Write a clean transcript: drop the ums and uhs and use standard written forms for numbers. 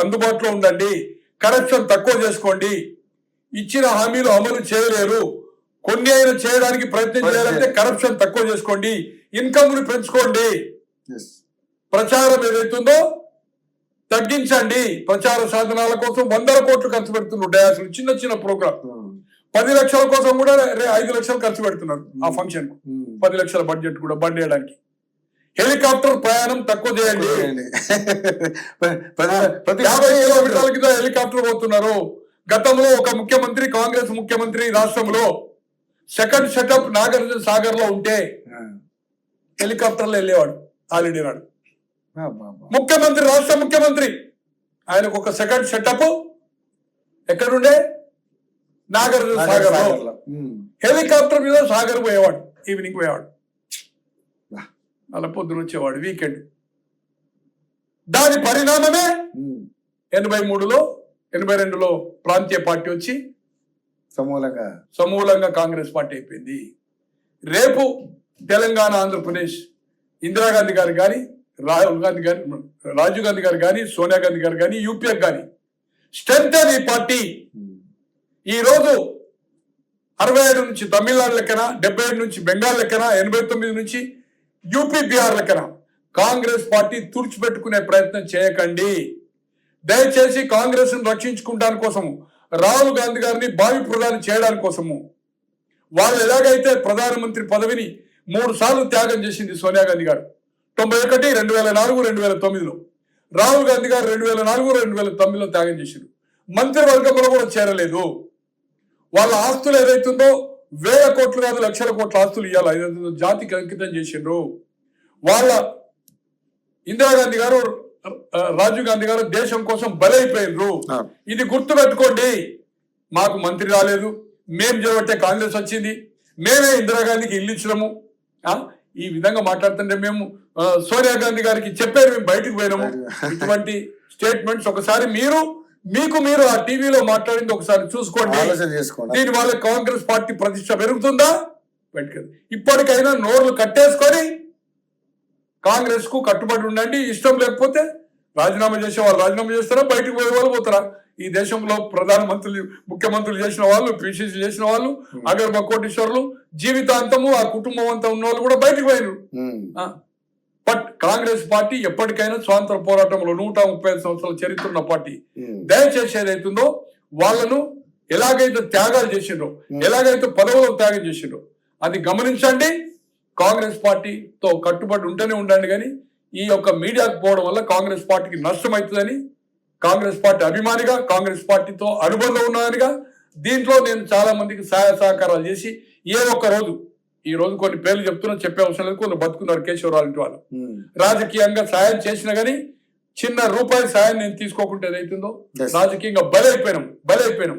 అందుబాటులో ఉండండి, కరప్షన్ తక్కువ చేసుకోండి, ఇచ్చిన హామీలు అమలు చేయలేరు, కొన్ని అయినా చేయడానికి ప్రయత్నం చేయాలంటే కరప్షన్ తక్కువ చేసుకోండి, ఇన్కమ్ ని పెంచుకోండి, ప్రచారం ఏదైతుందో తగ్గించండి. ప్రచార సాధనాల కోసం 100 కోట్లు ఖర్చు పెడుతున్నారు డయాసులు, చిన్న చిన్న ప్రోగ్రామ్. 10 లక్షల కోసం కూడా 5 లక్షలు ఖర్చు పెడుతున్నారు ఆ ఫంక్షన్ కు. 10 లక్షల బడ్జెట్ కూడా బంద్ చేయడానికి. హెలికాప్టర్ ప్రయాణం తక్కువ చేయండి. 50 కిలోమీటర్ల కింద హెలికాప్టర్ పోతున్నారు. గతంలో ఒక ముఖ్యమంత్రి, కాంగ్రెస్ ముఖ్యమంత్రి రాష్ట్రంలో సెకండ్ సెటప్ నాగార్జున సాగర్ లో ఉంటే హెలికాప్టర్ లో వెళ్ళేవాడు హాలిడే నాడు. ముఖ్యమంత్రి, రాష్ట్ర ముఖ్యమంత్రి, ఆయనకు ఒక సెకండ్ సెటప్ ఎక్కడుండే? నాగార్జున సాగర్ లో. హెలికాప్టర్ మీద సాగర్ పోయేవాడు, ఈవినింగ్ పోయేవాడు, అలా పొద్దున వచ్చేవాడు వీకెండ్. దాని పరిణామమే 83లో 82లో ప్రాంతీయ పార్టీ వచ్చి సమూలంగా కాంగ్రెస్ పార్టీ అయిపోయింది. రేపు తెలంగాణ, ఆంధ్రప్రదేశ్ ఇందిరాగాంధీ గారు కానీ, రాహుల్ గాంధీ గారు, రాజీవ్ గాంధీ గారు కానీ, సోనియా గాంధీ గారు కానీ, యూపీఏ కానీ స్ట్రెంత్ ఈ పార్టీ. ఈ రోజు 67 నుంచి తమిళనాడు లెక్కన, 77 నుంచి బెంగాల్ లెక్కన, 89 నుంచి యూపీ, బీహార్ లెక్కన కాంగ్రెస్ పార్టీ తుడిచిపెట్టుకునే ప్రయత్నం చేయకండి. దయచేసి కాంగ్రెస్ ను రక్షించుకుంటాని కోసము, రాహుల్ గాంధీ గారిని భావి ప్రధాని చేయడానికి కోసము, వాళ్ళు ఎలాగైతే ప్రధానమంత్రి పదవిని 3 సార్లు త్యాగం చేసింది సోనియా గాంధీ గారు 91, 2004, 2009లో, రాహుల్ గాంధీ గారు 2004, 2009లో త్యాగం చేశారు. మంత్రివర్గంలో కూడా చేరలేదు. వాళ్ళ ఆస్తులు ఏదైతుందో 1000 కోట్లు కాదు, లక్షల కోట్ల ఆస్తులు ఇవ్వాలి జాతికి అంకితం చేసిండ్రు. వాళ్ళ ఇందిరాగాంధీ గారు, రాజీవ్ గాంధీ గారు దేశం కోసం బలైపోయినరు. ఇది గుర్తు పెట్టుకోండి. మాకు మంత్రి రాలేదు, మేం చేయబట్టే కాంగ్రెస్ వచ్చింది, మేమే ఇందిరాగాంధీకి ఇల్లు ఇచ్చినాము, ఈ విధంగా మాట్లాడుతుంటే మేము సోనియా గాంధీ గారికి చెప్పారు, మేము బయటకు పోయినాము. ఇటువంటి స్టేట్మెంట్స్ ఒకసారి మీరు ఆ టీవీలో మాట్లాడింది ఒకసారి చూసుకోండి. దీని వల్ల కాంగ్రెస్ పార్టీ ప్రతిష్ట పెరుగుతుందా? ఇప్పటికైనా నోర్లు కట్టేసుకొని కాంగ్రెస్ కు కట్టుబడి ఉండండి. ఇష్టం లేకపోతే రాజీనామా చేసే వాళ్ళు రాజీనామా చేస్తారా, బయటకు పోయే వాళ్ళు పోతారా? ఈ దేశంలో ప్రధానమంత్రులు, ముఖ్యమంత్రులు చేసిన వాళ్ళు, పిసిసి చేసిన వాళ్ళు, అగర్భ కోటీశ్వరులు, జీవితాంతము ఆ కుటుంబం అంతా ఉన్న వాళ్ళు కూడా బయటకు పోయినారు. బట్ కాంగ్రెస్ పార్టీ ఎప్పటికైనా స్వాతంత్ర పోరాటంలో 135 సంవత్సరాల చరిత్ర ఉన్న పార్టీ. దయచేసి ఏదైతుందో వాళ్ళను ఎలాగైతే త్యాగాలు చేసిండ్రో, ఎలాగైతే పదవులు త్యాగం చేసిండ్రో అది గమనించండి. కాంగ్రెస్ పార్టీతో కట్టుబడి ఉంటూనే ఉండండి. కానీ ఈ యొక్క మీడియాకు పోవడం వల్ల కాంగ్రెస్ పార్టీకి నష్టం అవుతుందని, కాంగ్రెస్ పార్టీ అభిమానిగా, కాంగ్రెస్ పార్టీతో అనుబంధం ఉన్నదానిగా దీంట్లో నేను చాలా మందికి సహాయ సహకారాలు చేసి ఏ ఒక్క రోజు, ఈ రోజు కొన్ని పేర్లు చెప్తున్నా, చెప్పే అవసరం లేదు, కొందరు బతుకున్నారు కేశవరావు ఇంటి వాళ్ళు, రాజకీయంగా సాయం చేసినా గానీ చిన్న రూపాయి సాయం నేను తీసుకోకుండా ఏదైతుందో రాజకీయంగా బలైపోయినాం.